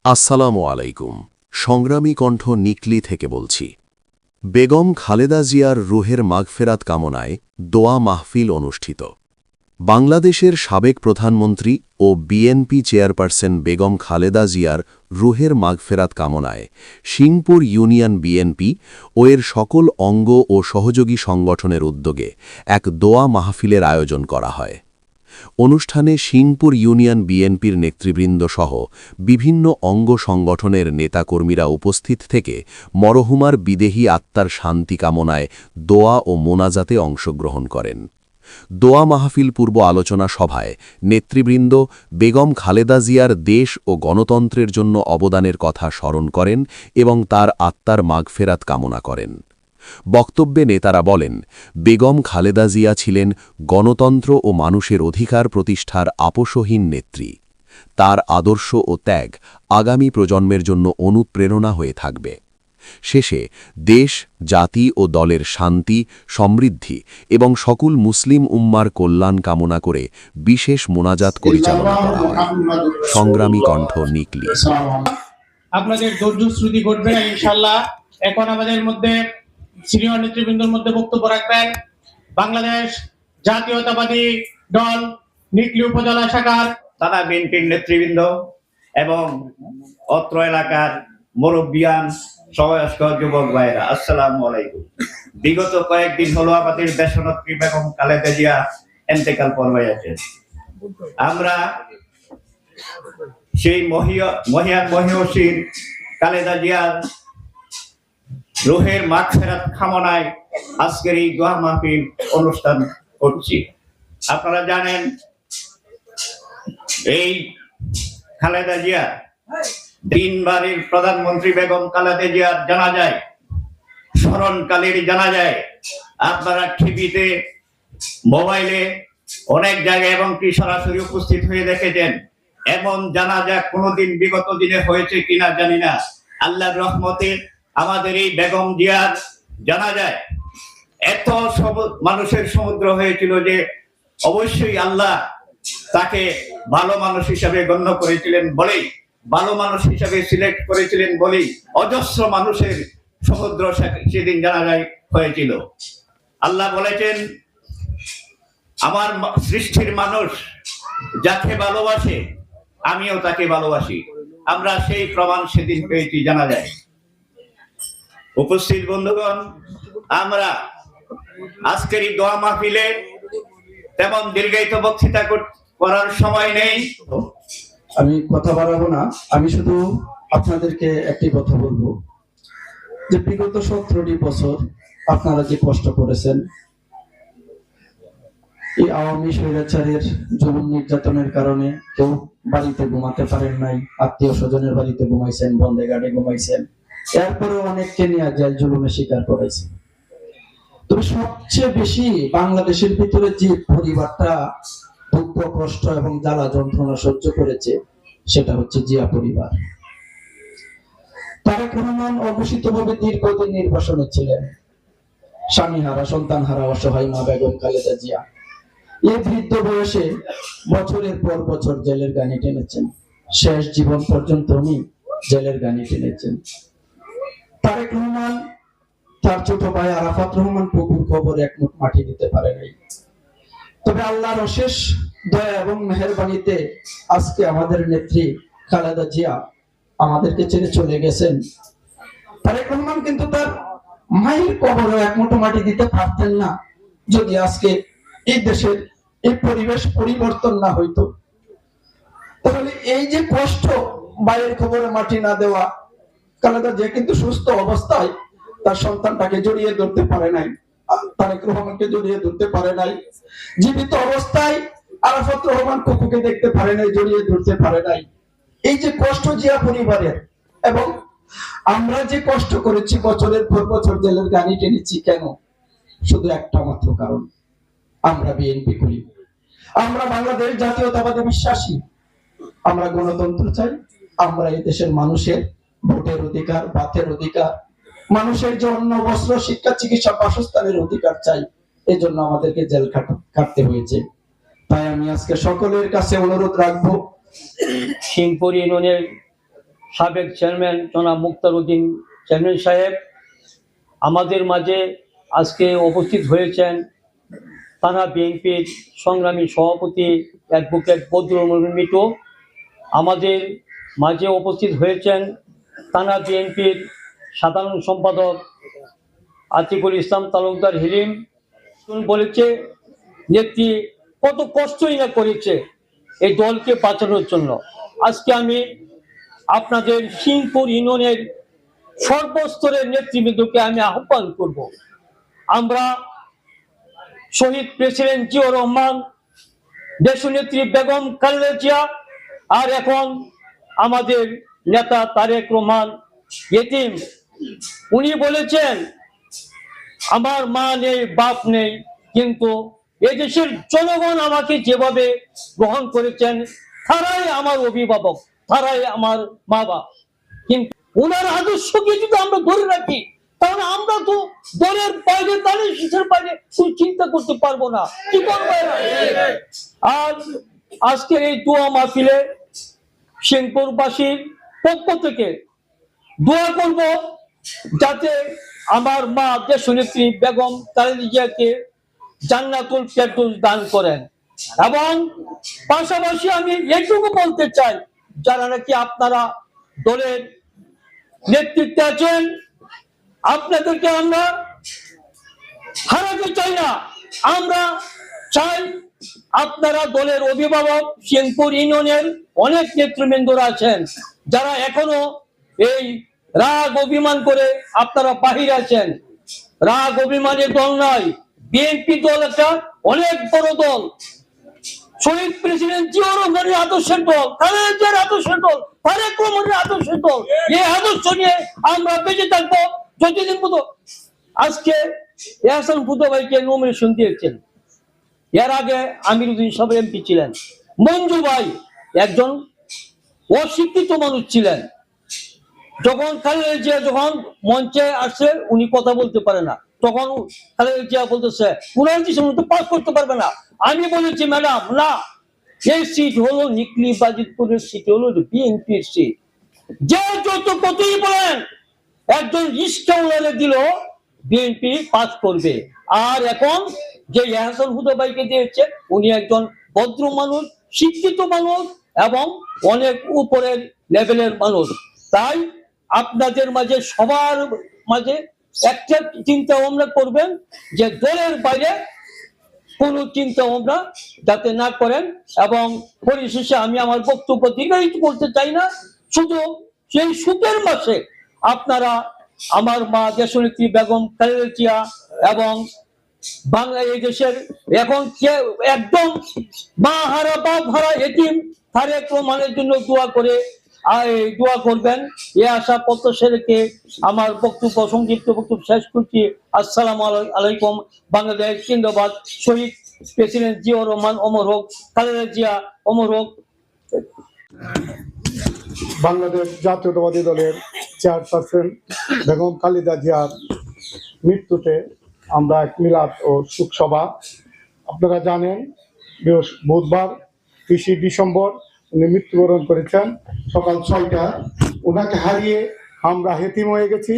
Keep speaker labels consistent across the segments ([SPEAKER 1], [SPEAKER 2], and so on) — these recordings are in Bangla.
[SPEAKER 1] আসসালামু আলাইকুম। সংগ্রামী কণ্ঠ নিকলি থেকে বলছি। বেগম খালেদা জিয়ার রুহের মাগফেরাত কামনায় দোয়া মাহফিল অনুষ্ঠিত। বাংলাদেশের সাবেক প্রধানমন্ত্রী ও বিএনপি চেয়ারপারসন বেগম খালেদা জিয়ার রুহের মাগফেরাত কামনায় সিংপুর ইউনিয়ন বিএনপি ও এর সকল অঙ্গ ও সহযোগী সংগঠনের উদ্যোগে এক দোয়া মাহফিলের আয়োজন করা হয়। অনুষ্ঠানে সিংপুর ইউনিয়ন বিএনপির নেতৃবৃন্দ সহ বিভিন্ন অঙ্গ সংগঠনের নেতাকর্মীরা উপস্থিত থেকে মরহুমার বিদেহী আত্মার শান্তি কামনায় দোয়া ও মোনাজাতে অংশগ্রহণ করেন। দোয়া মাহফিল পূর্ব আলোচনা সভায় নেতৃবৃন্দ বেগম খালেদা জিয়ার দেশ ও গণতন্ত্রের জন্য অবদানের কথা স্মরণ করেন এবং তার আত্মার মাগফেরাত কামনা করেন। বক্তব্যে নেতারা বলেন, বেগম খালেদা জিয়া ছিলেন গণতন্ত্র ও মানুষের অধিকার প্রতিষ্ঠার আপোষহীন নেত্রী। তার আদর্শ ও ত্যাগ আগামী প্রজন্মের জন্য অনুপ্রেরণা হয়ে থাকবে। শেষে দেশ, জাতি ও দলের শান্তি, সমৃদ্ধি এবং সকল মুসলিম উম্মার কল্যাণ কামনা করে বিশেষ মোনাজাত পরিচালনা করা হয়। সংগ্রামী কণ্ঠ নিকলি।
[SPEAKER 2] আপনাদের ধৈর্য শ্রুতি ঘটবে ইনশাআল্লাহ। এখন আমাদের মধ্যে সিনিয়র নেতৃবৃন্দের মধ্যে বক্তব্য রাখবেন বাংলাদেশ জাতীয়তাবাদী দল নিকলি উপজেলা শাখার
[SPEAKER 3] থানা বিএনপির নেতৃবৃন্দ এবং অত্র এলাকার মুরব্বিয়ান সবয়স্ক যুবক ভাইরা, আসসালামু আলাইকুম। বিগত কয়েকদিন হলো আমাদের দেশনেত্রী বেগম খালেদা জিয়া ইন্তেকাল ফরমাইয়াছেন। আমরা সেই মহিয়ান মহিয়সীর খালেদা জিয়ার রুহের মাগফিরাত কামনায় আজকের এই দোয়া মাহফিল অনুষ্ঠান করছি। আপনারা জানেন এই খালেদা জিয়া তিনবারের প্রধানমন্ত্রী বেগম খালেদা জিয়ার জানাজায় স্মরণকালের জানাজায় আপনারা টিভিতে, মোবাইলে অনেক জায়গায় এবং কি সরাসরি উপস্থিত হয়ে দেখেছেন। এমন জানাজা কোনোদিন বিগত দিনে হয়েছে কিনা জানি না। আল্লাহর রহমতে আমাদের এই বেগম জিয়ার জানাজায় এত মানুষের সমুদ্র হয়েছিল যে অবশ্যই আল্লাহ তাকে ভালো মানুষ হিসাবে গণ্য করেছিলেন বলেই, ভালো মানুষ হিসাবে সিলেক্ট করেছিলেন বলেই অজস্র মানুষের সমুদ্র সেদিন জানাজায় হয়েছিল। আল্লাহ বলেছেন, আমার সৃষ্টির মানুষ যাকে ভালোবাসে আমিও তাকে ভালোবাসি। আমরা সেই প্রমাণ সেদিন পেয়েছি জানাজায়। উপস্থিত বন্ধুগণ, আমরা আজকের এই দোয়া মাহফিলে তেমন দীর্ঘায়িত বক্তৃতা করার সময় নেই।
[SPEAKER 4] আমি কথা বাড়াবো না, আমি শুধু আপনাদেরকে একটি কথা বলবো যে বিগত 17টি বছর আপনারা যে কষ্ট করেছেন, এই আওয়ামী স্বৈরাচারের জুলুম নির্যাতনের কারণে কেউ বাড়িতে ঘুমাতে পারেন নাই, আত্মীয় স্বজনের বাড়িতে ঘুমাইছেন, বন্ধে গাড়ি ঘুমাইছেন, এরপরে অনেককে নিয়ে জেল জুলুমের শিকার করেছে। তবে সবচেয়ে বেশি বাংলাদেশের ভিতরে যে পরিবারটা দুঃখ, কষ্ট এবং জ্বালা যন্ত্রণা সহ্য করেছে সেটা হচ্ছে জিয়া পরিবার। তারেক রহমান অঘোষিতভাবে দীর্ঘদিন নির্বাসনে ছিলেন। স্বামী হারা, সন্তান হারা অসহায় মা বেগম খালেদা জিয়া এই বৃদ্ধ বয়সে বছরের পর বছর জেলের গানি টেনেছেন। শেষ জীবন পর্যন্ত উনি জেলের গানি টেনেছেন। তারেক রহমান তার ছোট ভাই আরাফাত রহমান পুকুর খবর এক মুঠ মাটি দিতে পারে নাই। তবে আল্লাহর অশেষ দয়া এবং মেহেরবানিতে আজকে আমাদের নেত্রী খালেদা জিয়া আমাদেরকে ছেড়ে চলে গেছেন। তারেক রহমান কিন্তু তার মায়ের কবরে এক মুঠো মাটি দিতে পারতেন না যদি আজকে এই দেশের এই পরিবেশ পরিবর্তন না হইতো। তাহলে এই যে কষ্ট, মায়ের কবরে মাটি না দেওয়া, খালেদা জিয়া কিন্তু সুস্থ অবস্থায় তার সন্তানটাকে জড়িয়ে ধরতে পারে নাই, তারেক রহমানকে জড়িয়ে ধরতে পারে নাই। জীবিত অবস্থায় আরাফাত রহমান কুকুকে দেখতে পারে নাই, জড়িয়ে ধরতে পারে নাই। এই যে কষ্ট জিয়া পরিবারের, এবং আমরা যে কষ্ট করেছি, বছরের পর বছর জেলের গানি টেনেছি, কেন? শুধু একটা মাত্র কারণ, আমরা বিএনপি করি, আমরা বাংলাদেশ জাতীয়তাবাদে বিশ্বাসী, আমরা গণতন্ত্র চাই, আমরা এই দেশের মানুষের ভোটের অধিকার, ভাতের অধিকার, মানুষের জন্য বস্ত্র, শিক্ষা, চিকিৎসা, বাসস্থানের অধিকার চাই। এই জন্য আমাদেরকে জেল খাটতে হয়েছে। তাই আমি আজকে সকলের কাছে অনুরোধ রাখবো,
[SPEAKER 5] সিংপুর ইউনিয়নের সাবেক চেয়ারম্যান জনাব মুক্তার উদ্দিন চেয়ারম্যান সাহেব, আমাদের মাঝে আজকে উপস্থিত হয়েছেন থানা বিএনপির সংগ্রামী সভাপতি অ্যাডভোকেট বদরুল মিটু, আমাদের মাঝে উপস্থিত হয়েছেন থানা বিএনপির সাধারণ সম্পাদক আতিকুল ইসলাম তালুকদার হিলিম। বলেছে নেত্রী কত কষ্টই না করেছে এই দলকে বাঁচানোর জন্য। আজকে আমি আপনাদের সিংপুর ইউনিয়নের সর্বস্তরের নেতৃবৃন্দকে আমি আহ্বান করব, আমরা শহীদ প্রেসিডেন্ট জিয়াউর রহমান, দেশনেত্রী বেগম খালেদা জিয়া, আর এখন আমাদের নেতা তারেক রহমান ইতিম, উনি বলেছেন আমার মা নেই বাপ নেই, কিন্তু এই দেশের জনগণ আমাকে যেভাবে গ্রহণ করেছেন তারাই আমার অভিভাবক, তারাই আমার মা বাপ। কিন্তু ওনার আদর্শকে যদি আমরা ধরে রাখি তাহলে আমরা তো দলের বাইরে তাহলে শিশের বাইরে চিন্তা করতে পারবো না, কি করবো। আর আজকের এই দোয়া মাহফিলে সিংপুরবাসীর পক্ষ থেকে দোয়া করব যাতে আমার মা দেশনেত্রী বেগম খালেদা জিয়াকে জান্নাতুল ফেরদৌস দান করেন। এবং পাশাপাশি আমি এইটুকু বলতে চাই, যারা নাকি আপনারা দলের নেতৃত্বে আছেন, আপনাদেরকে আমরা হারাতে চাই না, আমরা চাই আপনারা দলের অভিভাবক, সিংপুর ইউনিয়নের অনেক নেতৃবৃন্দরা আছেন যারা এখনো এই রাগ অভিমান করে আপনারা বাহিরে আছেন। রাগ অভিমানের দল নয়, বিএনপি দল একটা অনেক বড় দল, শহীদ প্রেসিডেন্ট জিয়াউর রহমানের আদর্শের দল, খালেদা জিয়ার আদর্শের দল, তারেক রহমানের আদর্শের দল। এই আদর্শ নিয়ে আমরা বেঁচে থাকবো যতদিন মতো। আজকে এহসান ফুদা ভাইকে নমিনেশন দিয়েছেন, এর আগে আমিরুদ্দিন সাহেব এমপি ছিলেন, মঞ্জু ভাই একজন অশিক্ষিত মানুষ ছিলেন। যখন খালেদা জিয়া যখন মঞ্চে আসছে উনি কথা বলতে পারে না, তখন খালেদা জিয়া বলতেছে উনার তো পাস করতে পারবে না। আমি বলেছি ম্যাডাম না, এই সিট হলো নিকলি বাজিতপুরের সিট, হলো বিএনপির সিট। যে যত কতই বলেন একজন রিস্কাওয়ালারে দিল বিএনপি পাস করবে। আর এখন যে এহসান হুদা ভাইকে দিয়েছে উনি একজন ভদ্র মানুষ, শিক্ষিত মানুষ এবং অনেক উপরের লেভেলের মানুষ। তাই আপনাদের মাঝে সবার মাঝে একটা চিন্তা ভাবনা করবেন যে দলের বাইরে কোন চিন্তা ভাবনা যাতে না করেন। এবং পরিশেষে আমি আমার বক্তব্য দীর্ঘায়িত করতে চাই না, শুধু সেই সুখের মাসে আপনারা আমার মা দেশনেত্রী বেগম খালেদা জিয়া এবং বাংলা এই দেশের এখন একদম মা হারা বাপ হারা এতিম তারেক রহমানের জন্য দোয়া করবেন। এ আশা প্রত্যাশা রেখে আমার সংক্ষিপ্ত বক্তব্য শেষ করছি। আসসালামু আলাইকুম। বাংলাদেশ জিন্দাবাদ। শহীদ প্রেসিডেন্ট জিয়াউর রহমান অমর হোক, খালেদা জিয়া অমর হোক।
[SPEAKER 6] বাংলাদেশ জাতীয়তাবাদী দলের চেয়ারপারসন বেগম খালেদা জিয়ার মৃত্যুতে আমরা এক মিলাদ ও শোক সভা, আপনারা জানেন বুধবার 30 ডিসেম্বর উনি মৃত্যুবরণ করেছেন সকাল 6টা। ওনাকে হারিয়ে আমরা হেতিম হয়ে গেছি।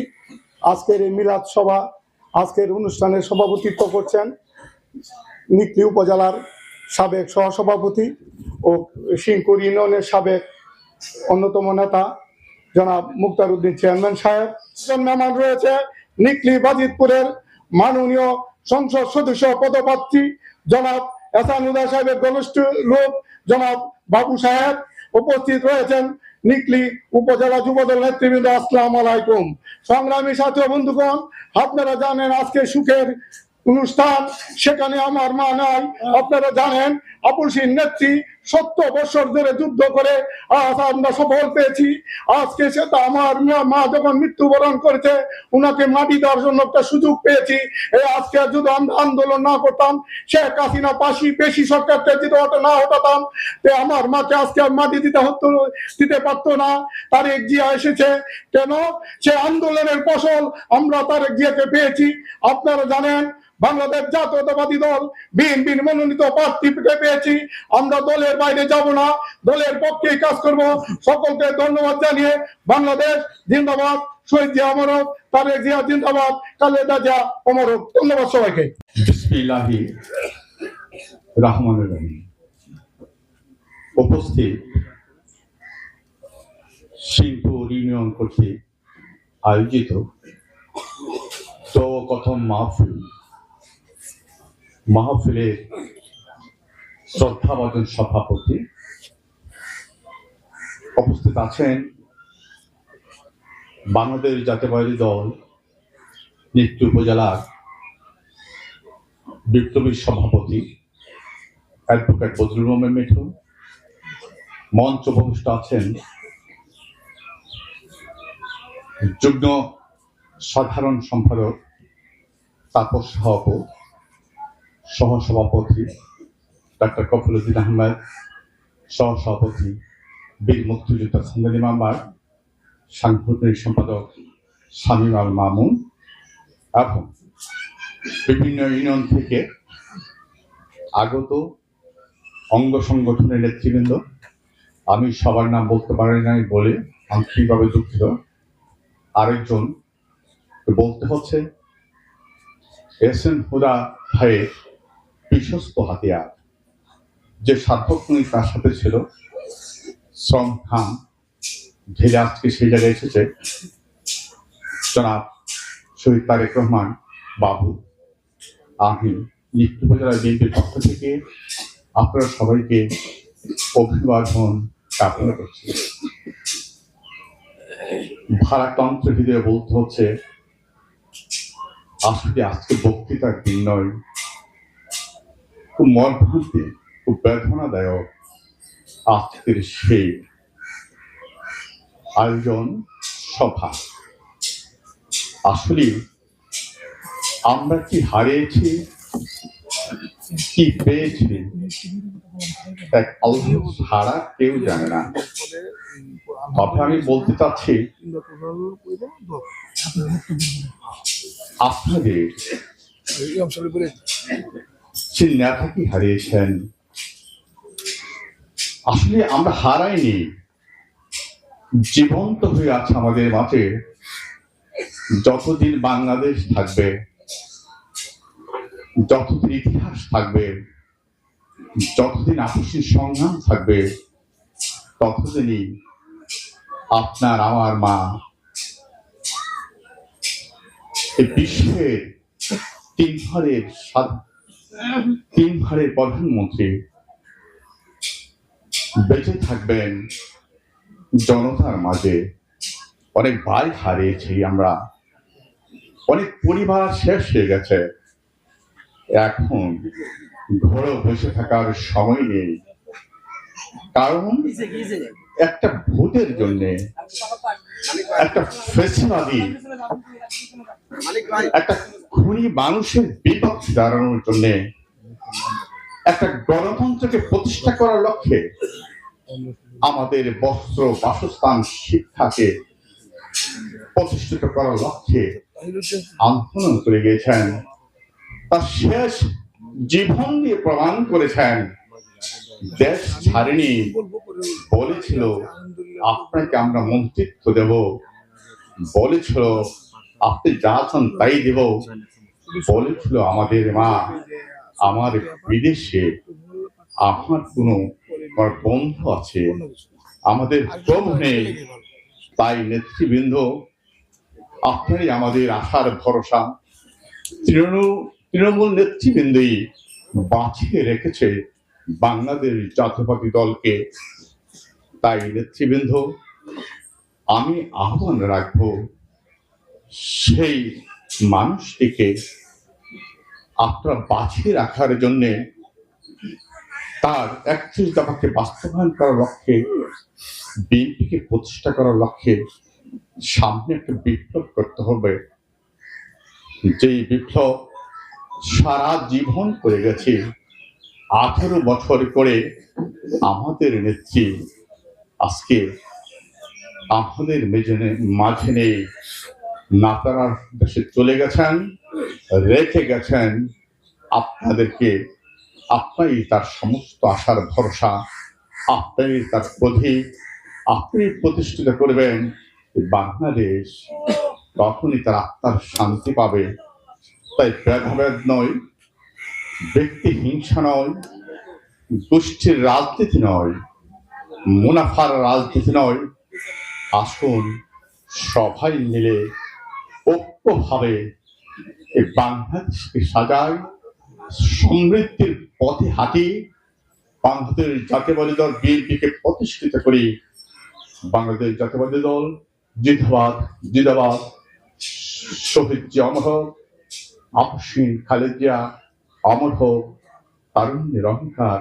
[SPEAKER 6] আজকের এই মিলাদ সভা, আজকের অনুষ্ঠানের সভাপতিত্ব করছেন নিকলি উপজেলার সাবেক সহসভাপতি ও সিংপুর ইউনিয়নের সাবেক অন্যতম নেতা জনাব মুক্তার উদ্দিন চেয়ারম্যান সাহেব। মেহমান রয়েছে নিকলি বাজিতপুরের মাননীয় সংসদ সদস্য পদপ্রার্থী জনাব এহসান হুদা সাহেবের ঘনিষ্ঠ লোক জনাব বাবু সাহেব। উপস্থিত রয়েছেন নিকলি উপজেলা যুবদল নেতৃবৃন্দ। আসসালামু আলাইকুম। সংগ্রামী সাথী বন্ধুগণ, আপনারা জানেন আজকে সুখের অনুষ্ঠান, সেখানে আমার মা নাই। আপনারা জানেন আপসীর নেত্রী 70 বছর ধরে যুদ্ধ করে আজ আমরা সফল পেয়েছি। আজকে সেটা আমার মা যখন মৃত্যুবরণ করেছে উনাকে মাটি দেওয়ার জন্য একটা সুযোগ পেয়েছি। এই আজকে যদি আমরা আন্দোলন না করতাম, শেখ হাসিনা পেশি সরকারকে যদি না হতাম, আমার মাকে আজকে মাটি দিতে পারতো না। তারেক জিয়া এসেছে কেন? সে আন্দোলনের ফসল আমরা তারেক জিয়াকে পেয়েছি। আপনারা জানেন বাংলাদেশ জাতীয়তাবাদী দল বিএনপির মনোনীত প্রার্থীকে পেয়েছি। আমরা দলের বাইরে যাব না, দলের পক্ষে কাজ করব। সকলকে ধন্যবাদ জানিয়ে বাংলাদেশ জিন্দাবাদ, শহীদ জিয়া অমরক, তারেক জিয়া জিন্দাবাদ, খালেদা জিয়া অমরক। ধন্যবাদ সবাইকে।
[SPEAKER 7] বিসমিল্লাহি রহমানির রহিম। উপস্থিত সিংপুর ইউনিয়ন কর্তৃক আয়োজিত প্রথম মাহফিলের শ্রদ্ধাভাজন সভাপতি উপস্থিত আছেন বাংলাদেশ জাতীয়তাবাদী দল নিত্য উপজেলার বিপ্লবী সভাপতি অ্যাডভোকেট বদরুল মোমেন মিঠু। মঞ্চ উপবিষ্ট আছেন যুগ্ম সাধারণ সম্পাদক তাপস সাহাপু, সহসভাপতি ডাক্তার কফিলউদ্দিন আহমেদ, সহসভাপতি বীর মুক্তিযোদ্ধা সান্দালি মামবার, সাংগঠনিক সম্পাদক শামীম আল মামুন এবং বিভিন্ন ইউনিয়ন থেকে আগত অঙ্গ সংগঠনের নেতৃবৃন্দ। আমি সবার নাম বলতে পারি নাই বলে আন্তরিকভাবে দুঃখিত। আরেকজন বলতে হচ্ছে এসএন হুদা ভাইয়ের বিশ্বস্ত হাতিয়ার, যে সার্থকনি তার সাথে ছিল, শ্রম খান ঢেলে আজকে সেই জায়গায় এসেছে জনাব শহীদ তারেক রহমান বাবু। আমি নিত্য উপজেলা বিএনপির পক্ষ থেকে আপনারা সবাইকে অভিবাদন জ্ঞাপন করছি। ভারাক্রান্ত হৃদয়ে বলতে হচ্ছে আসলে আজকে বক্তৃতার দিন নয়, খুব মর্মান্তিক, খুব বেদনাদায়ক আজকের সেই আয়োজন সভা। আসলে আমরা কি হারিয়েছি, কি পেয়েছি, এক আল্লাহ ছাড়া কেউ জানে না। তবে আমি বলতে চাচ্ছি আপনাদের সে নেতা কি হারিয়েছেন। আসলে আমরা হারাইনি, জীবন্ত হয়ে আছে আমাদের মাঝে। যতদিন বাংলাদেশ থাকবে, যতদিন ইতিহাস থাকবে, যতদিন আপসী সংগ্রাম থাকবে, ততদিনই আপনার আমার মা এই বিশ্বের তিনবারের প্রধানমন্ত্রী বেঁচে থাকবেন জনতার মাঝে। অনেক ভাই হারিয়েছি আমরা, অনেক পরিবার শেষ হয়ে গেছে। এখন ঘরে বসে থাকার সময় নেই, কারণ একটা ভোটের জন্য, একটা ফেসিবাদী, একটা খুনি মানুষের বিপক্ষে দাঁড়ানোর জন্য, একটা গণতন্ত্রকে প্রতিষ্ঠা করার লক্ষ্যে আমাদের বস্ত্র, বাসস্থান, শিক্ষাকে প্রতিষ্ঠিত করার লক্ষ্যে আন্দোলন করে গিয়েছেন। তার শেষ জীবন দিয়ে প্রমাণ করেছেন। দেশ ছাড়েনি, বলেছিল আপনাকে আমরা মন্ত্রিত্ব দেব, বলেছিল আপনি যা চান তাই দেব, বলেছিল আমাদের মা আমার বিদেশে আমার কোনো বন্ধু আছে, আমাদের প্রভু নেই। তাই নেতৃবৃন্দ, আপনারই আমাদের আশার ভরসা। তৃণমূল নেতৃবৃন্দই বাঁচিয়ে রেখেছে বাংলাদেশ জাতীয়তাবাদী দলকে। তাই নেতৃবৃন্দ, আমি আহ্বান রাখব সেই মানুষটিকে আপনারা বাঁচিয়ে রাখার জন্যে, তার 31 দফাকে বাস্তবায়ন করার লক্ষ্যে, বিএনপিকে প্রতিষ্ঠা করার লক্ষ্যে সামনে একটা বিপ্লব করতে হবে। যেই বিপ্লব সারা জীবন করে গেছে, 18 বছর করে আমাদের নেত্রী আজকে আমাদের মাঝে নেই, নাতারার দেশে চলে গেছেন। রেখে গেছেন আপনাদেরকে। আপনারই তার সমস্ত আশার ভরসা, আপনারই তার প্রতীক, আপনি প্রতিষ্ঠিত করবেন বাংলাদেশ। তখনই তার আত্মার শান্তি পাবে। তাই ভেদাভেদ নয়, ব্যক্তি হিংসা নয়, গোষ্ঠীর রাজনীতি নয়, মুনাফার রাজনীতি নয়। আসুন সবাই মিলে ঐক্যভাবে এই বাংলাদেশকে সাজাই, সমৃদ্ধির পথে হাঁটি, বাংলাদেশ জাতীয়বাদী দল বিএনপিকে প্রতিষ্ঠিত করি। বাংলাদেশ জাতীয়বাদী দল জিন্দাবাদ, জিন্দাবাদ। শহীদ জিয়া অমর হোক, আপসীন খালেদা জিয়া অমর হোক, তারুণ্যের অহংকার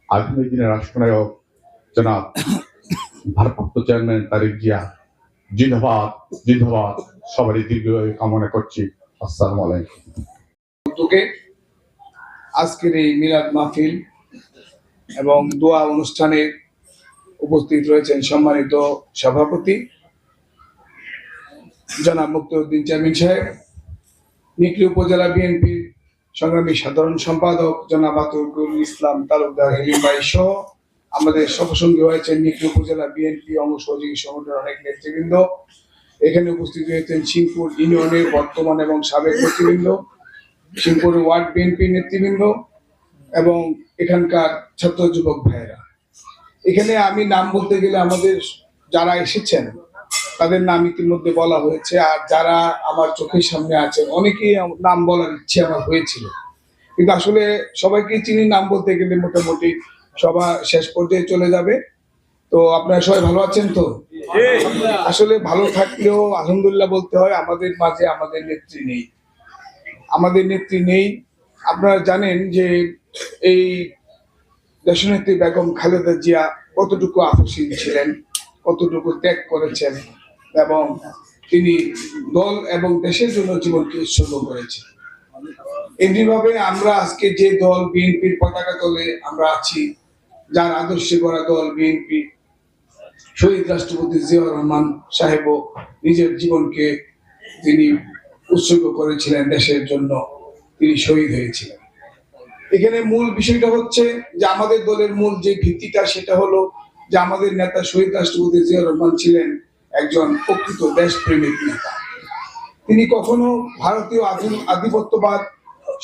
[SPEAKER 7] আগামী দিনের রাষ্ট্রনায়ক জনাব ভারপ্রাপ্ত চেয়ারম্যান তারেক জিয়া জিন্দাবাদ, জিন্দাবাদ। সবারই দীর্ঘায়ু কামনা করছি। আসসালামু আলাইকুম।
[SPEAKER 8] উদ্যোগে আজকের এই মিলাদ মাহফিল এবং দোয়া অনুষ্ঠানে উপস্থিত রয়েছেন সম্মানিত সভাপতি জনাব মুক্তারউদ্দিন চেয়ারম্যান সাহেব, নিকলী উপজেলা বিএনপির সংগ্রামী সাধারণ সম্পাদক জনাব আতিকুল ইসলাম তালুকদার হেলিম ভাই সহ আমাদের সহসঙ্গী হয়েছেন নিকলী উপজেলা বিএনপি অঙ্গ সহযোগী সংগঠনের অনেক নেতৃবৃন্দ। এখানে উপস্থিত হয়েছেন সিংপুর ইউনিয়নের বর্তমান এবং সাবেক নেতৃবৃন্দ, সিংপুর ওয়ার্ড বিএনপি নেতৃবৃন্দ এবং এখানকার ছাত্র যুবক ভাইয়েরা। এখানে আমি নাম বলতে গেলে আমাদের যারা এসেছেন তাদের নাম ইতিমধ্যে বলা হয়েছে, আর যারা আমার চোখের সামনে আছেন অনেকেই নাম বলার ইচ্ছে আমার হয়েছিল, কিন্তু আসলে সবাইকে চিনি। নাম বলতে গেলে মোটামুটি সভা শেষ পর্যায়ে চলে যাবে। তো আপনারা সবাই ভালো আছেন তো? আসলে ভালো থাকলেও আলহামদুলিল্লাহ বলতে হয়, আমাদের মাঝে আমাদের নেত্রী নেই, আমাদের নেত্রী নেই। আপনারা জানেন যে এই দেশনেত্রী বেগম খালেদা জিয়া কতটুকু আপসীন ছিলেন, কতটুকু ত্যাগ করেছেন এবং তিনি দল এবং দেশের জন্য জীবনকে উৎসর্গ করেছেন। এমনিভাবে আমরা আজকে যে দল বিএনপির পতাকা তলে আমরা আছি, যার আদর্শে গড়া দল বিএনপি, শহীদ রাষ্ট্রপতি জিয়াউর রহমান সাহেবও নিজের জীবনকে তিনি উৎসর্গ করেছিলেন দেশের জন্য, তিনি শহীদ হয়েছিলেন। এখানে মূল বিষয়টা হচ্ছে যে আমাদের দলের মূল যে ভিত্তিটা সেটা হলো যে আমাদের নেতা শহীদ রাষ্ট্রপতি জিয়াউর রহমান ছিলেন একজন প্রকৃত দেশপ্রেমিক নেতা। তিনি কখনো ভারতীয় আধিপত্যবাদ,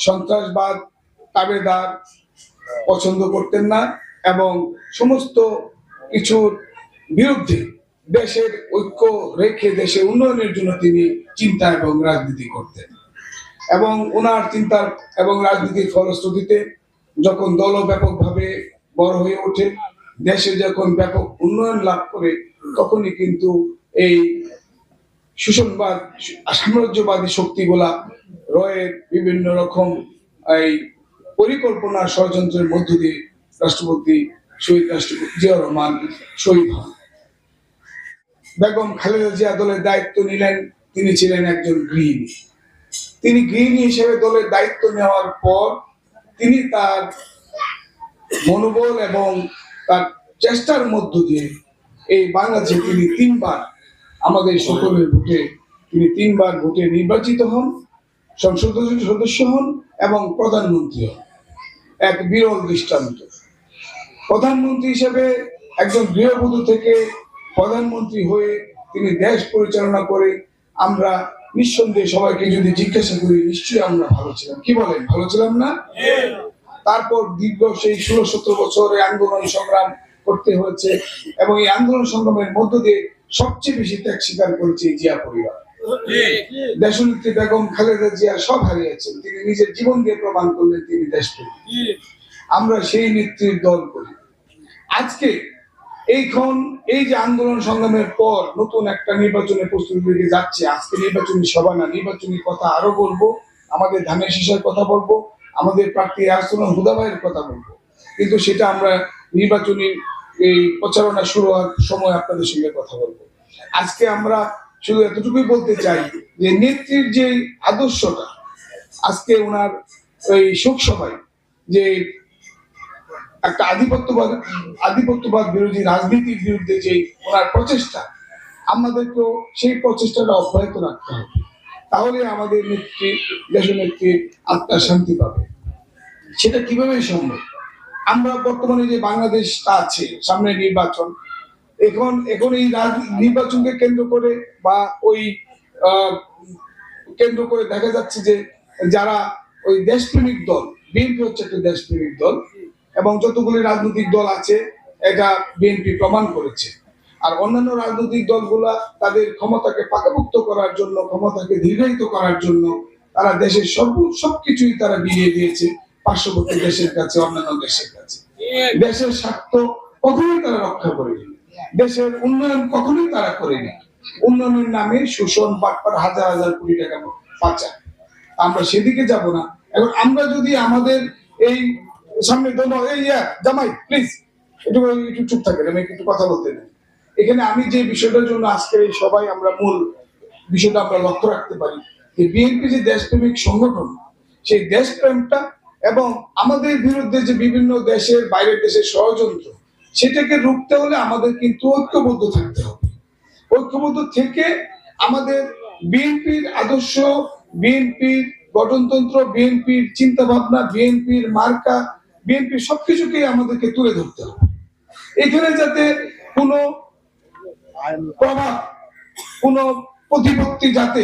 [SPEAKER 8] সন্ত্রাসবাদ, তাবেদার পছন্দ করতেন না এবং সমস্ত কিছুর বিরুদ্ধে দেশের ঐক্য রেখে দেশের উন্নয়নের জন্য তিনি চিন্তা এবং রাজনীতি করতেন। এবং ওনার চিন্তার এবং রাজনীতির ফলশ্রুতিতে যখন দল ব্যাপকভাবে বড় হয়ে ওঠে, দেশে যখন ব্যাপক উন্নয়ন লাভ করে, তখনই কিন্তু এই শোষণবাদ, সাম্রাজ্যবাদী শক্তিগুলা রয়ের বিভিন্ন রকম এই পরিকল্পনা ষড়যন্ত্রের মধ্য দিয়ে শহীদ রাষ্ট্রপতি জিয়াউর রহমান শহীদ হন। বেগম খালেদা জিয়া দলের দায়িত্ব নিলেন, তিনি ছিলেন একজন গৃহিণী। তিনি গৃহিণী হিসেবে দলের দায়িত্ব নেওয়ার পর তিনি তার মনোবল এবং তার চেষ্টার মধ্য দিয়ে এই বাংলাদেশে তিনি তিনবার আমাদের সকলের ভোটে তিনি তিনবার ভোটে নির্বাচিত হন, সংসদ সদস্য হন এবং প্রধানমন্ত্রী হন। এক বিরল দৃষ্টান্ত। প্রধানমন্ত্রী হিসেবে একজন গৃহবধূ থেকে প্রধানমন্ত্রী হয়ে তিনি দেশ পরিচালনা করে আমরা নিঃসন্দেহে সবাইকে যদি জিজ্ঞাসা করি নিশ্চয়ই আমরা ভালো ছিলাম। কি বলেন, ভালো ছিলাম না? তারপর দীর্ঘ সেই 16-17 বছর আন্দোলন সংগ্রাম করতে হয়েছে এবং এই আন্দোলন সংগ্রামের মধ্য দিয়ে সবচেয়ে বেশি ত্যাগ স্বীকার করেছে জিয়া পরিবার। দেশনেত্রী বেগম খালেদা জিয়া সব হারিয়েছেন, তিনি নিজের জীবন দিয়ে প্রমাণ করলেন তিনি দেশপ্রেমী। আমরা সেই নেত্রীর দল করি। আজকে এই যে আন্দোলন সংগ্রামের পর নতুন একটা নির্বাচনের প্রস্তুতি দিকে যাচ্ছে, আজকে নির্বাচনী সভা না, নির্বাচনী কথা আরো বলবো, আমাদের ধানের শীষের কথা বলবো, আমাদের প্রার্থী আরসুলন হুদা ভাইয়ের কথা বলবো, কিন্তু সেটা আমরা নির্বাচনী এই প্রচারণা শুরু হওয়ার সময় আপনাদের সঙ্গে কথা বলবো। আজকে আমরা শুধু এতটুকুই বলতে চাই যে নেত্রীর যে আদর্শটা, আজকে ওনার এই শোকসভায় যে একটা আধিপত্যবাদ বিরোধী রাজনীতির বিরুদ্ধে যে ওনার প্রচেষ্টা, আমাদেরকেও সেই প্রচেষ্টাটা অব্যাহত রাখতে হবে। তাহলে আমাদের নেত্রী, দেশনেত্রীর আত্মা শান্তি পাবে। সেটা কিভাবে সম্ভব? আমরা বর্তমানে যে বাংলাদেশটা আছে, সামনে নির্বাচন, এখন এই নির্বাচনকে কেন্দ্র করে বা ওই কেন্দ্র করে দেখা যাচ্ছে যে যারা ওই দেশপ্রেমিক দল, বিএনপি হচ্ছে একটা দেশপ্রেমিক দল, এবং যতগুলি রাজনৈতিক দল আছে এটা বিএনপি প্রমাণ করেছে। আর অন্যান্য রাজনৈতিক দলগুলা তাদের ক্ষমতাকে পাকাপোক্ত করার জন্য, ক্ষমতাকে দীর্ঘায়িত করার জন্য তারা দেশের সবকিছুই তারা বিলিয়ে দিয়েছে পার্শ্ববর্তী দেশের কাছে, অন্যান্য দেশের কাছে। দেশের স্বার্থ কখনোই তারা রক্ষা করেনি, দেশের উন্নয়ন কখনোই তারা করেনি। উন্নয়নের নামে শোষণ, বাটপার, হাজার হাজার কোটি টাকা পাচার। আমরা সেদিকে যাব না। এখন আমরা যদি আমাদের এই সামনে জামাই প্লিজ একটু চুপ থাকেন, আমি একটু কথা বলতে নেই। এখানে আমি যে বিষয়টার জন্য আজকে সবাই আমরা মূল বিষয়টা আমরা লক্ষ্য রাখতে পারি যে বিএনপি যে দেশপ্রেমিক সংগঠন, সেই দেশপ্রেমটা এবং আমাদের বিরুদ্ধে যে বিভিন্ন দেশের, বাইরের দেশের ষড়যন্ত্র, সেটাকে রুখতে হলে আমাদের কিন্তু ঐক্যবদ্ধ থাকতে হবে। ঐক্যবদ্ধ থেকে আমাদের বিএনপির আদর্শ, বিএনপির গঠনতন্ত্র, বিএনপির চিন্তা ভাবনা, বিএনপির মার্কা, বিএনপির সবকিছুকে আমাদেরকে তুলে ধরতে হবে। এখানে যাতে কোনো প্রভাব, কোনো প্রতিপত্তি যাতে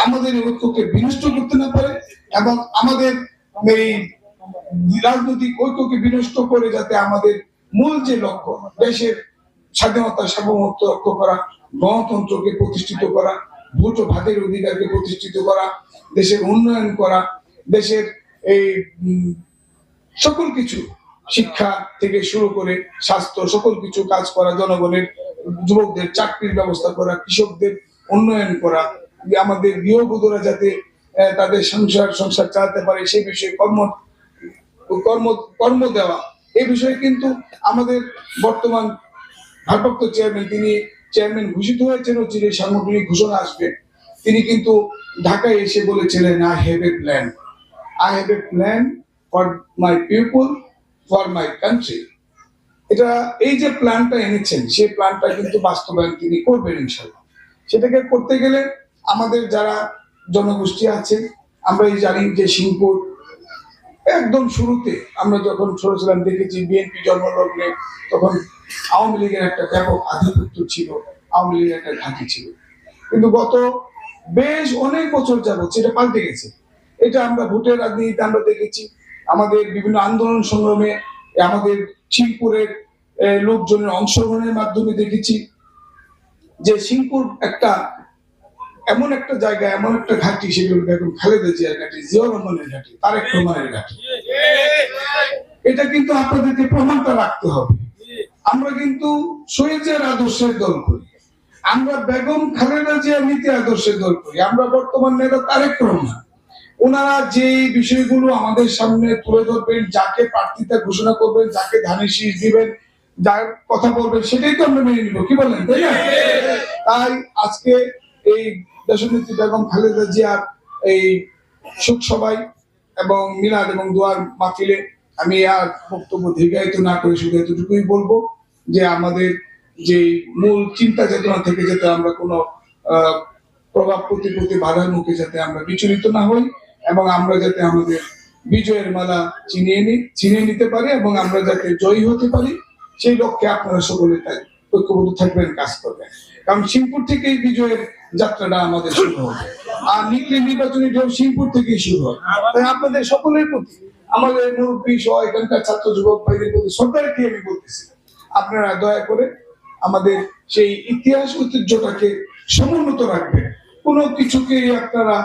[SPEAKER 8] আমাদের ঐক্যকে বিনষ্ট করতে না পারে, এবং আমাদের এই রাজনৈতিক ঐক্যকে বিনষ্ট করে যাতে আমাদের মূল যে লক্ষ্য, দেশের স্বাধীনতা, সার্বভৌমত্ব রক্ষা করা, গণতন্ত্রকে প্রতিষ্ঠিত করা, ভোট ও ভাতের অধিকারকে প্রতিষ্ঠিত করা, দেশের উন্নয়ন করা, দেশের এই সকল কিছু, শিক্ষা থেকে শুরু করে স্বাস্থ্য, সকল কিছু কাজ করা, জনগণের, যুবকদের চাকরির ব্যবস্থা করা, কৃষকদের উন্নয়ন করা, আমাদের গৃহবধূরা যাতে তাদের সংসার চালাতে পারে সেই বিষয়ে কর্ম দেওয়া। এই বিষয়ে কিন্তু আমাদের বর্তমান ভারপ্রাপ্ত চেয়ারম্যান, তিনি চেয়ারম্যান ঘোষিত হয়েছেন, চিরে সাংগঠনিক ঘোষণা আসবে। তিনি কিন্তু ঢাকায় এসে বলেছিলেন, I have a plan for my people, for my country. এটা এই যে প্ল্যানটা এনেছেন, সেই প্ল্যানটা কিন্তু বাস্তবায়ন তিনি করবেন ইনশাআল্লাহ। সেটাকে করতে গেলে আমাদের যারা জনগোষ্ঠী আছে, আমরা জানি যে সিংপুর একদম শুরুতে আমরা যখন ছোট ছিলাম দেখেছি বিএনপি জন্মলগ্নে তখন আওয়ামী লীগের একটা ব্যাপক আধিপত্য ছিল, আওয়ামী লীগের একটা ঘাঁটি ছিল। কিন্তু গত বেশ অনেক বছর যাবত সেটা পাল্টে গেছে। এটা আমরা ভোটের রাজনীতিতে আমরা দেখেছি, আমাদের বিভিন্ন আন্দোলন সংগ্রামে আমাদের সিংপুরের লোকজনের অংশগ্রহণের মাধ্যমে দেখেছি যে সিংপুর একটা এমন একটা জায়গা, এমন একটা ঘাঁটি, সেগুলো বেগম খালেদা জিয়ার ঘাঁটি, জিয়াউর রহমানের ঘাঁটি, তারেক রহমানের ঘাঁটি। এটা কিন্তু আপনাদেরকে প্রমাণটা রাখতে হবে। আমরা কিন্তু শহীদের আদর্শের দল করি, আমরা বেগম খালেদা জিয়ার নীতি আদর্শের দল করি, আমরা বর্তমান নেতা তারেক রহমান। ওনারা যে বিষয়গুলো আমাদের সামনে তুলে ধরবেন, যাকে প্রার্থিতা ঘোষণা করবেন, যাকে ধানের শীষ দিবেন, যার কথা বলবেন, সেটাই তো আমরা মেনে নিব, কি বলেন, তাই না? তাই আজকে এই দেশনেত্রী বেগম খালেদা জিয়ার এই শোক সভায় এবং মিলাদ এবং দোয়ার মাহফিলে আমি আর বক্তব্য দীর্ঘায়িত না করে শুধু এতটুকুই বলবো যে আমাদের যে মূল চিন্তা চেতনা থেকে যাতে আমরা কোনো প্রভাব প্রতিপত্তি বাধার মুখে যাতে আমরা বিচলিত না হই, এবং আমরা যাতে আমাদের বিজয়ের মালা ছিনিয়ে নিতে পারি এবং আমরা যাতে জয়ী হতে পারি, সেই লক্ষ্যে আপনারা সকলে তাই ঐক্যবদ্ধ থাকবেন, কাজ করবেন। কারণ সিংপুর থেকেই বিজয়ের যাত্রাটা আমাদের শুরু হবে, আর নির্বাচনী ঢেউ সিংপুর থেকেই শুরু হবে। তাই আপনাদের সকলের প্রতি, আমাদের মুরব্বী সহ এখানকার ছাত্র যুবক ভাইদের প্রতি শ্রদ্ধা রেখে আমি বলতেছি, আপনারা দয়া করে আমাদের সেই ইতিহাস ঐতিহ্যটাকে সমুন্নত রাখবেন। কোনো কিছুকে আপনারা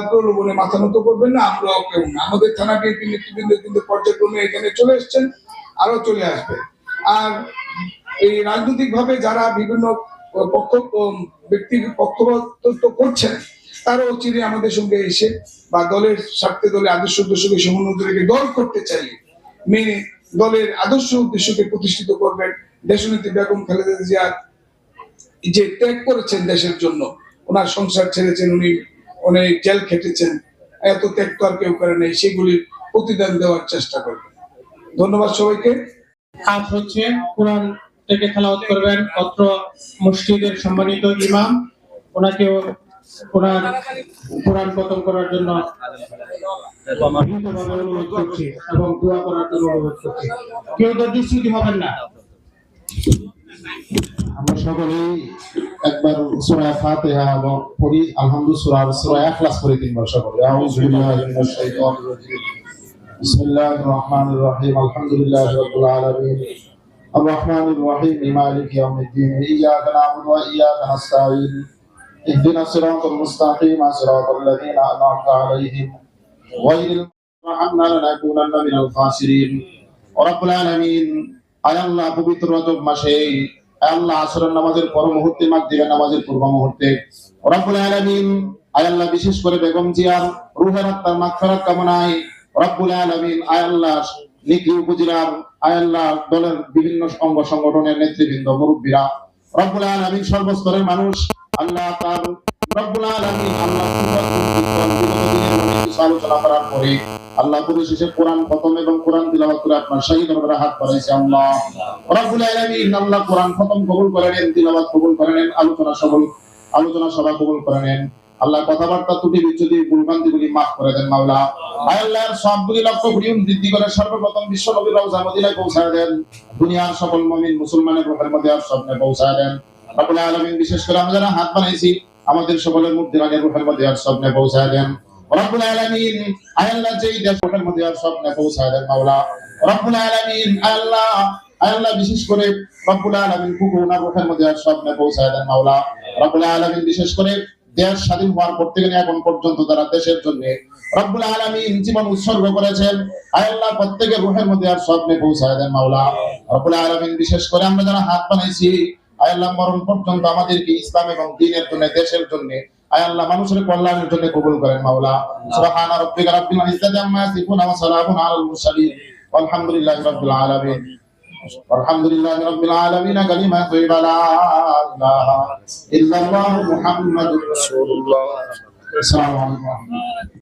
[SPEAKER 8] প্রলোভনে মাথা নত করবেন না, আমরাও কেউ না। আমাদের থানা বিএনপি নেতৃবৃন্দ কিন্তু পর্যায়ক্রমে এখানে চলে এসছেন, আরো চলে আসবে। আর এই রাজনৈতিক ভাবে যারা বিভিন্ন ব্যক্তি পক্ষপাতিত্ব করছেন, তারাও চিরে আমাদের সঙ্গে এসে বা দলের স্বার্থে, দলের আদর্শ উদ্দেশ্যকে সমুন্নত রেখে দল করতে চাইলে মেনে দলের আদর্শ উদ্দেশ্যকে প্রতিষ্ঠিত করবেন। দেশনেত্রী বেগম খালেদা জিয়া যে ত্যাগ করেছেন দেশের জন্য, ওনার সংসার ছেড়েছেন, উনি অনেক জেল খেটেছেন, এত ত্যাগ তো আর কেউ করে নেই, সেগুলির প্রতিদান দেওয়ার চেষ্টা করবেন। ধন্যবাদ সবাইকে।
[SPEAKER 2] আজ হচ্ছে কোরআন থেকে তেলাওয়াত করবেন অত্র মসজিদের সম্মানিত ইমাম, ওনাকেও ওনার কোরআন খতম করার জন্য বিনীতভাবে অনুরোধ করছি এবং দোয়া করার জন্য অনুরোধ করছি। কেউ ধৈর্যচ্যুতি হবেন না।
[SPEAKER 9] আমরা সকলেই একবার সূরা ফাতিহা এবং পড়ি, আলহামদুলিল্লাহ সূরা ইখলাস পড়ি তিনবার সকলে। আউযু বিল্লাহি মিনাশ শাইতানির রাজিম। বিসমিল্লাহির রহমানির রহিম। আলহামদুলিল্লাহি রাব্বিল আলামিন। আর রহমানির রহিম মালিকি ইয়াউমিদ্দিন। ইয়্যাকা না'বুদু ওয়া ইয়্যাকা নাস্তাঈন। ইহদিনাস সিরাতাল মুস্তাকিম সিরাতাল লাযীনা আন'আমতা আলাইহিম গায়রিল মাগদুবি আলাইহিম লানাকুনান্না মিনাল খাসিরিন। রব্বুল আলামিন, আয় আল্লাহ, পবিত্র রজব মাসে আয় আল্লাহ আসরের নামাজের পর মুহূর্তে, মাগরিবের নামাজের পূর্ব মুহূর্তে রব্বুল আলামিন আয় আল্লাহ বিশেষ করে বেগম জিয়ার রূহের আত্মার মাগফিরাত কামনায় রব্বুল আলামিন আয় আল্লাহ নিকলি উপজেলার আয় আল্লাহ দলের বিভিন্ন অঙ্গ সংগঠনের নেতৃবৃন্দ, মুরব্বীরা, রব্বুল আলামিন সর্বস্তরের মানুষ আল্লাহ তার রব্বুল আলামিন আল্লাহ আলোচনা করার পরে আল্লাহ পরিশেষে কোরআন খতম এবং কোরআন তিলাওয়াত করে আপনার শাহী দরবারে হাত বাড়াইছে। আল্লাহ রব্বুল আলামিন আল্লাহ কোরআন খতম কবুল করে নেন, তিলাওয়াত কবুল করে নেন, আলোচনা সভা কবুল করে নেন। আল্লাহ কথাবার্তা ত্রুটি বিচ্যুতি ভুলভ্রান্তিগুলি মাফ করে দেন। মাওলা আয় আল্লাহর সবগুলি লক্ষ্য কোটি বৃদ্ধি করে সর্বপ্রথম বিশ্ব নবীর রওজা মদিনায় পৌঁছায় দেন। দুনিয়ার সকল মুমিন মুসলমানের রূহের মধ্যে আর স্বপ্নে পৌঁছায় দেন। রব্বুল আলামিন বিশেষ করে আমরা যারা হাত বানাইছি আমাদের সকলের মুর্দিগানের রূহের মধ্যে আর স্বপ্নে পৌঁছায় দেন। রব্বুল আলামিন আয় আল্লাহ যেই দেশের মধ্যে আর স্বপ্নে পৌঁছায় দেন। মাওলা রব্বুল আলামিন আল্লাহ বিশেষ করে রব্বুল আলামিন কুকুরনার রূহের মধ্যে আর স্বপ্নে পৌঁছায় দেন। মাওলা রব্বুল আলামিন বিশেষ করে দেশ স্বাধীন হওয়ার পর থেকে এখন পর্যন্ত যারা দেশের জন্য রব্বুল আলামিন জীবন উৎসর্গ করেছেন আয় আল্লাহ প্রত্যেকের রূহের মধ্যে আর স্বপ্নে পৌঁছায় দেন। মাওলা রব্বুল আলামিন বিশেষ করে আমরা যারা হাত বানাইছি আয় আল্লাহ মরণ পর্যন্ত আমাদেরকে ইসলাম এবং দ্বীনের জন্য, দেশের জন্য আয় আল্লাহ মানুষের কল্যাণের জন্য কবুল করেন। মাওলা সুবহান রাব্বিকা রাব্বিল ইজ্জাতি আম্মা ইয়াসিফুন ওয়া সালামুন আলাল মুরসালিন ওয়ালহামদুলিল্লাহি রাব্বিল আলামিন। আলহামদুলিল্লাহি রাব্বিল আলামিন। কালিমা তাইয়্যিবা লা ইলাহা ইল্লাল্লাহু মুহাম্মাদুর রাসূলুল্লাহ। আসসালামু আলাইকুম।